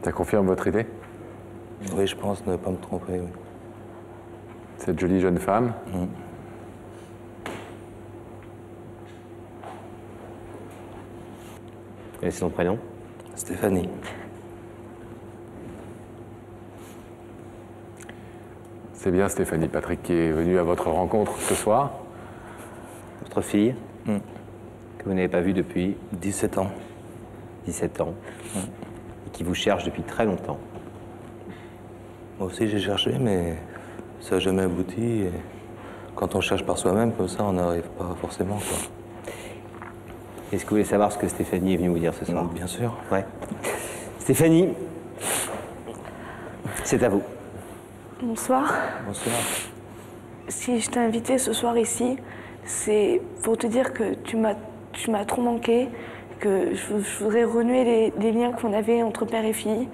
Ça confirme votre idée? Oui, je pense ne pas me tromper, oui. Cette jolie jeune femme. Et c'est son prénom? Stéphanie. C'est bien Stéphanie Patrick qui est venue à votre rencontre ce soir. Votre fille, que vous n'avez pas vue depuis 17 ans. 17 ans, et qui vous cherche depuis très longtemps. Moi aussi, j'ai cherché, mais ça n'a jamais abouti. Et quand on cherche par soi-même, comme ça, on n'arrive pas forcément, quoi. Est-ce que vous voulez savoir ce que Stéphanie est venue vous dire ce soir? Bien sûr. Ouais. Stéphanie, c'est à vous. Bonsoir. Bonsoir. Si je t'ai invité ce soir ici, c'est pour te dire que tu m'as trop manqué, que je voudrais renouer les liens qu'on avait entre père et fille.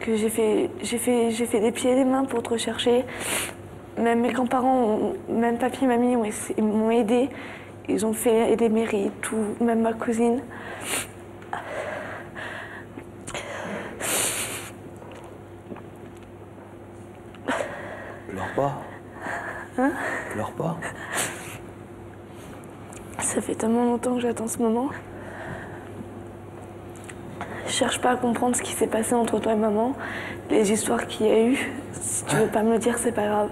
Que j'ai fait des pieds et des mains pour te rechercher. Même mes grands-parents, même papy et mamie m'ont aidé. Ils ont fait des mairies, tout, même ma cousine. Pleure pas. Hein? Pleure pas. Ça fait tellement longtemps que j'attends ce moment. Je cherche pas à comprendre ce qui s'est passé entre toi et maman, les histoires qu'il y a eu. Si tu veux pas me le dire, c'est pas grave.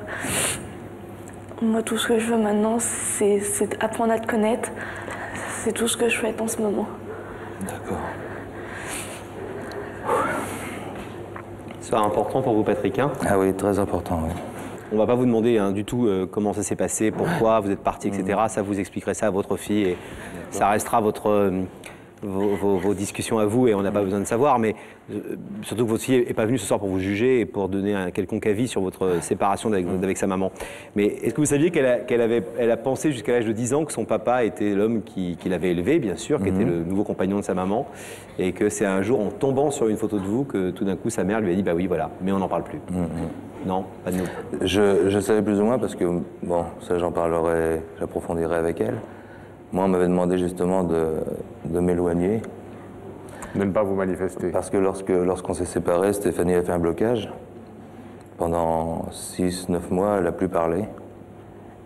Moi, tout ce que je veux maintenant, c'est apprendre à te connaître. C'est tout ce que je souhaite en ce moment. D'accord. C'est important pour vous, Patrick, hein? Ah oui, très important, oui. On va pas vous demander du tout comment ça s'est passé, pourquoi vous êtes parti, etc. Ça, vous expliquerez ça à votre fille et ça restera vos discussions à vous et on n'a pas besoin de savoir. Mais surtout que votre fille n'est pas venue ce soir pour vous juger et pour donner un quelconque avis sur votre séparation avec sa maman. Mais est-ce que vous saviez qu'elle a pensé jusqu'à l'âge de 10 ans que son papa était l'homme qui l'avait élevé, bien sûr, qui était le nouveau compagnon de sa maman, et que c'est un jour en tombant sur une photo de vous que tout d'un coup sa mère lui a dit bah oui voilà, mais on n'en parle plus. Non, pas de nous. Je savais plus ou moins parce que, bon, ça j'approfondirai avec elle. Moi, on m'avait demandé justement de m'éloigner. De ne pas vous manifester. Parce que lorsqu'on s'est séparés, Stéphanie a fait un blocage. Pendant 6-9 mois, elle n'a plus parlé.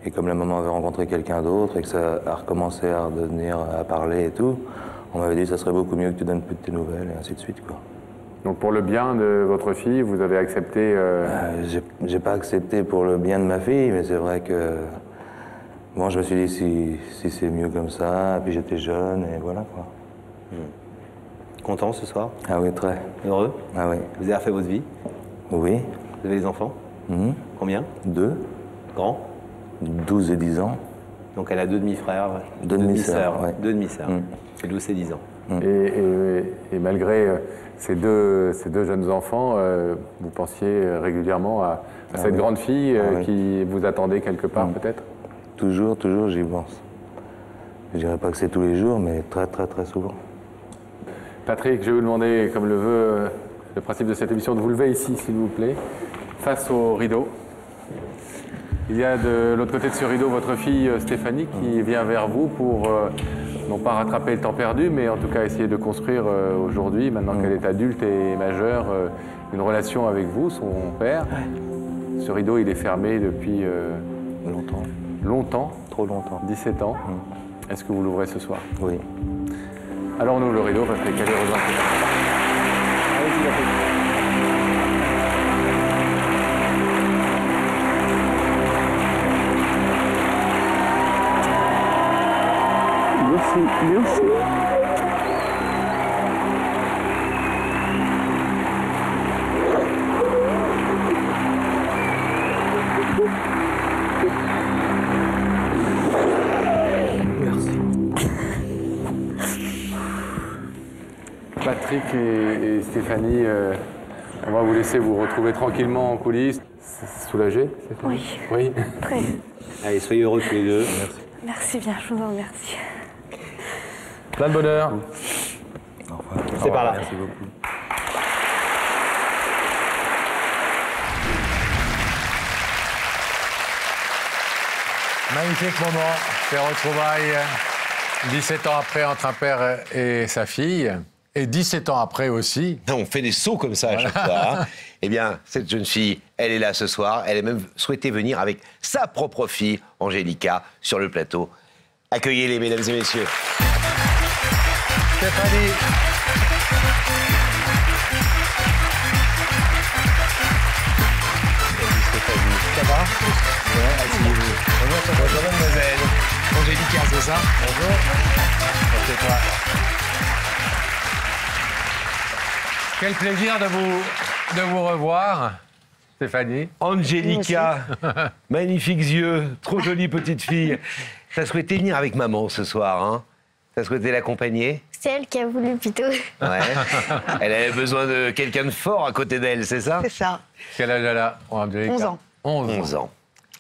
Et comme la maman avait rencontré quelqu'un d'autre et que ça a recommencé à redevenir à parler et tout, on m'avait dit que ça serait beaucoup mieux que tu donnes plus de tes nouvelles et ainsi de suite, quoi. Donc pour le bien de votre fille, vous avez accepté... J'ai pas accepté pour le bien de ma fille, mais c'est vrai que... Bon, je me suis dit si c'est mieux comme ça, puis j'étais jeune, et voilà, quoi. Content ce soir? Ah oui, très. Heureux? Ah oui. Vous avez refait votre vie? Oui. Vous avez des enfants? Combien? 2. Grands? 12 et 10 ans. Donc elle a 2 demi-frères, 2 demi-sœurs, ouais. 2 demi-sœurs. C'est 12 et 10 ans. Et malgré ces deux jeunes enfants, vous pensiez régulièrement à cette grande fille qui vous attendait quelque part, peut-être? Toujours, j'y pense. Je dirais pas que c'est tous les jours, mais très, très, très souvent. Patrick, je vais vous demander, comme le veut le principe de cette émission, de vous lever ici, s'il vous plaît, face au rideau. Il y a de l'autre côté de ce rideau votre fille Stéphanie qui vient vers vous pour, non pas rattraper le temps perdu, mais en tout cas essayer de construire aujourd'hui, maintenant qu'elle est adulte et majeure, une relation avec vous, son père. Ce rideau, il est fermé depuis... Longtemps. Longtemps? Trop longtemps. 17 ans. Est-ce que vous l'ouvrez ce soir? Oui. Alors on ouvre le rideau, Patrick, allez rejoindre. Allez-y, Patrick. Merci. Patrick et Stéphanie, on va vous laisser vous retrouver tranquillement en coulisses. Soulagé, Stéphanie? Oui. Oui. Très. Allez, soyez heureux tous les deux. Merci. Merci bien, je vous en remercie. Plein de bonheur. Au revoir. C'est par là. Merci beaucoup. Magnifique moment, ces retrouvailles 17 ans après, entre un père et sa fille, et 17 ans après aussi. On fait des sauts comme ça à chaque fois. Hein. Eh bien, cette jeune fille, elle est là ce soir. Elle a même souhaité venir avec sa propre fille, Angélica, sur le plateau. Accueillez-les, mesdames et messieurs. Stéphanie. Ça va? Ouais, asseyez-vous. Bonjour, mademoiselle. Angélica, c'est ça? Bonjour. Assieds-toi. Quel plaisir de vous revoir, Stéphanie. Angélica, magnifiques yeux, trop jolie petite fille. T'as souhaité venir avec maman ce soir, hein? T'as souhaité l'accompagner? C'est elle qui a voulu plutôt. Ouais. Elle avait besoin de quelqu'un de fort à côté d'elle, c'est ça? C'est ça. Quel âge elle a, Angélica? 11 ans. 11 ans.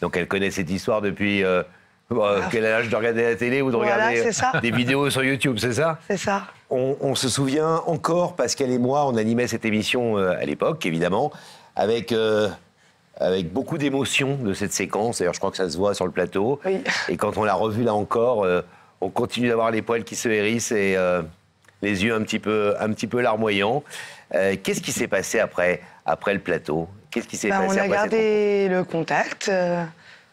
Donc elle connaît cette histoire depuis quel âge de regarder la télé ou de Voilà, regarder c'est ça. des vidéos sur YouTube, c'est ça? C'est ça. On se souvient encore, Pascal et moi, on animait cette émission à l'époque, évidemment, avec beaucoup d'émotion de cette séquence. D'ailleurs, je crois que ça se voit sur le plateau. Oui. Et quand on l'a revue là encore, on continue d'avoir les poils qui se hérissent et les yeux un petit peu larmoyants. Qu'est-ce qui s'est passé après le plateau? Qu'est-ce qui s'est passé On a après gardé le contact.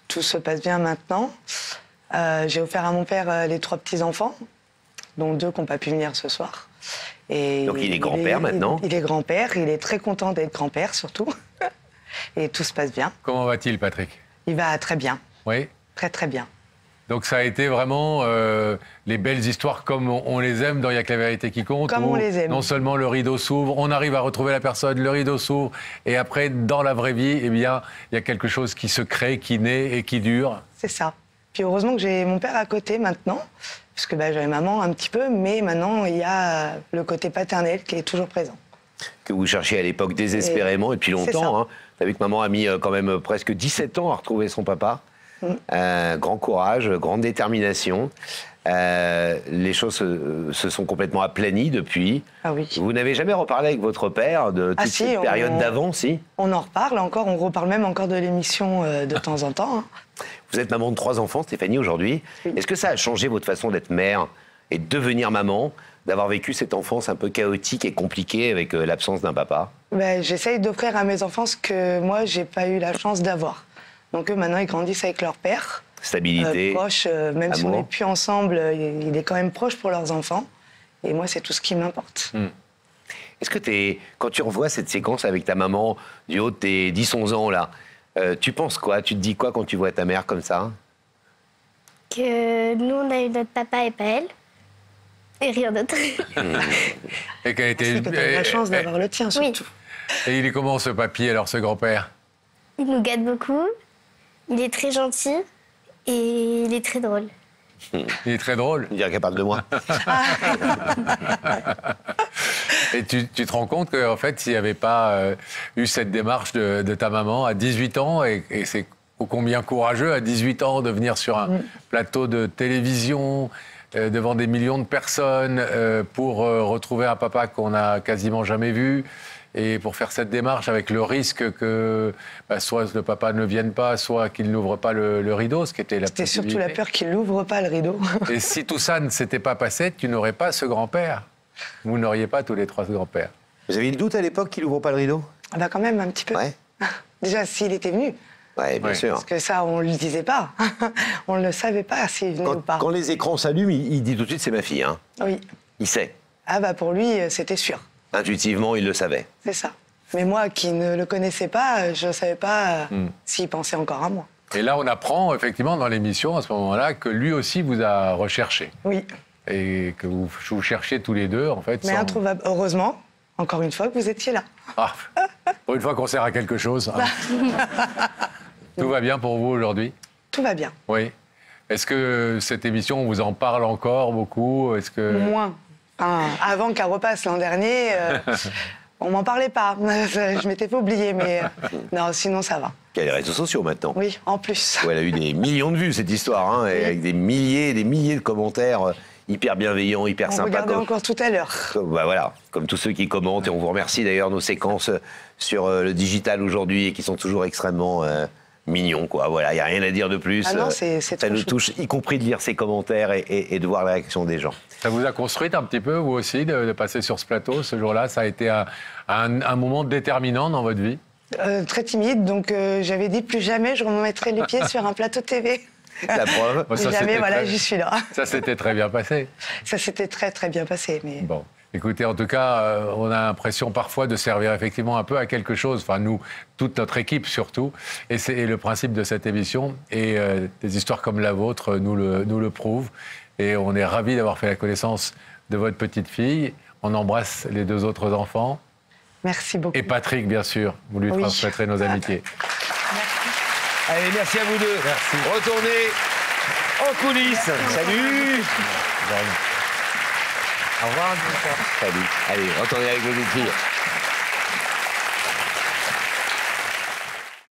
Tout se passe bien maintenant. J'ai offert à mon père les 3 petits-enfants, dont 2 qui n'ont pas pu venir ce soir. Et Donc il est grand-père maintenant? Il est grand-père. Il est très content d'être grand-père, surtout. Et tout se passe bien. Comment va-t-il, Patrick? Il va très bien. Oui. Très, très bien. Donc ça a été vraiment les belles histoires comme on les aime dans Il n'y a que la vérité qui compte. Comme on les aime. Non seulement le rideau s'ouvre, on arrive à retrouver la personne, le rideau s'ouvre, et après, dans la vraie vie, eh bien, il y a quelque chose qui se crée, qui naît et qui dure. C'est ça. Puis heureusement que j'ai mon père à côté maintenant, parce que j'avais maman un petit peu, mais maintenant il y a le côté paternel qui est toujours présent. Que vous cherchiez à l'époque désespérément et depuis longtemps. Hein. Vous savez que maman a mis quand même presque 17 ans à retrouver son papa. Grand courage, grande détermination. Les choses se sont complètement aplanies depuis. Ah oui. Vous n'avez jamais reparlé avec votre père de toute cette période d'avant, si? On en reparle encore, on reparle même encore de l'émission de temps en temps. Hein. Vous êtes maman de 3 enfants, Stéphanie, aujourd'hui. Oui. Est-ce que ça a changé votre façon d'être mère et de devenir maman, d'avoir vécu cette enfance un peu chaotique et compliquée avec l'absence d'un papa? J'essaye d'offrir à mes enfants ce que moi, j'ai pas eu la chance d'avoir. Donc eux, maintenant, ils grandissent avec leur père. Stabilité, proche, même si on amour. n'est plus ensemble, il est quand même proche pour leurs enfants. Et moi, c'est tout ce qui m'importe. Est-ce que quand tu revois cette séquence avec ta maman du haut de tes 10-11 ans, là, tu penses quoi? Tu te dis quoi quand tu vois ta mère comme ça? Que nous, on a eu notre papa et pas elle. Et rien d'autre. Et qu'elle était. C'est que t'as eu la chance d'avoir le tien, surtout. Et il est comment ce papy, alors, ce grand-père? Il nous gâte beaucoup. Il est très gentil. Et il est très drôle. Il est très drôle. Il est capable de moi. Et tu te rends compte qu'en fait, s'il n'y avait pas eu cette démarche de ta maman à 18 ans, et c'est ô combien courageux à 18 ans de venir sur un plateau de télévision, devant des millions de personnes, pour retrouver un papa qu'on n'a quasiment jamais vu, et pour faire cette démarche avec le risque que soit le papa ne vienne pas, soit qu'il n'ouvre pas le rideau, ce qui était la C'était possibilité. surtout la peur qu'il n'ouvre pas le rideau. Et si tout ça ne s'était pas passé, tu n'aurais pas ce grand-père. Vous n'auriez pas tous les 3 ce grand-père. Vous avez eu le doute à l'époque qu'il ouvre pas le rideau? Quand même, un petit peu. Ouais. Déjà, s'il était venu. Ouais, bien Ouais. sûr. Parce que ça, on ne le disait pas. On ne le savait pas s'il venait ou pas. Quand les écrans s'allument, il dit tout de suite c'est ma fille. Hein. Oui. Il sait. Pour lui, c'était sûr. Intuitivement, il le savait. C'est ça. Mais moi, qui ne le connaissais pas, je ne savais pas s'il pensait encore à moi. Et là, on apprend effectivement dans l'émission, à ce moment-là, que lui aussi vous a recherché. Oui. Et que vous cherchiez tous les deux, en fait. Mais introuvable. Heureusement, encore une fois, que vous étiez là. Ah, pour une fois qu'on sert à quelque chose. Hein. Tout va bien pour vous aujourd'hui? Tout va bien. Oui. Est-ce que cette émission, on vous en parle encore beaucoup? Est-ce que... Moins. Avant qu'elle repasse l'an dernier, on m'en parlait pas. Je m'étais pas oubliée, mais non, sinon ça va. Il y a les réseaux sociaux maintenant. Oui, en plus. Où elle a eu des millions de vues, cette histoire, hein, et avec des milliers de commentaires hyper bienveillants, hyper On sympas. regardait encore tout à l'heure. Voilà, comme tous ceux qui commentent, et on vous remercie d'ailleurs, nos séquences sur le digital aujourd'hui, et qui sont toujours extrêmement mignon, quoi. Voilà, il n'y a rien à dire de plus. Ah non, c'est ça trop nous chou. touche, y compris de lire ses commentaires et de voir la réaction des gens. Ça vous a construite un petit peu, vous aussi, de passer sur ce plateau ce jour-là? Ça a été un moment déterminant dans votre vie? Très timide, donc j'avais dit plus jamais je remettrai les pieds sur un plateau TV. La preuve. Bon, ça, Plus jamais, c'était voilà, très- j'y suis là. Ça s'était très bien passé. Ça s'était très très bien passé, mais Bon. Écoutez, en tout cas, on a l'impression parfois de servir effectivement un peu à quelque chose. Enfin, nous, toute notre équipe surtout. Et c'est le principe de cette émission. Et des histoires comme la vôtre nous le prouvent. Et on est ravis d'avoir fait la connaissance de votre petite fille. On embrasse les 2 autres enfants. merci beaucoup. Et Patrick, bien sûr. Vous lui Oui. transmettrez nos amitiés. Allez, merci à vous deux. Merci. Retournez en coulisses. Salut. Au revoir. Salut. Allez, retournez avec vos filles.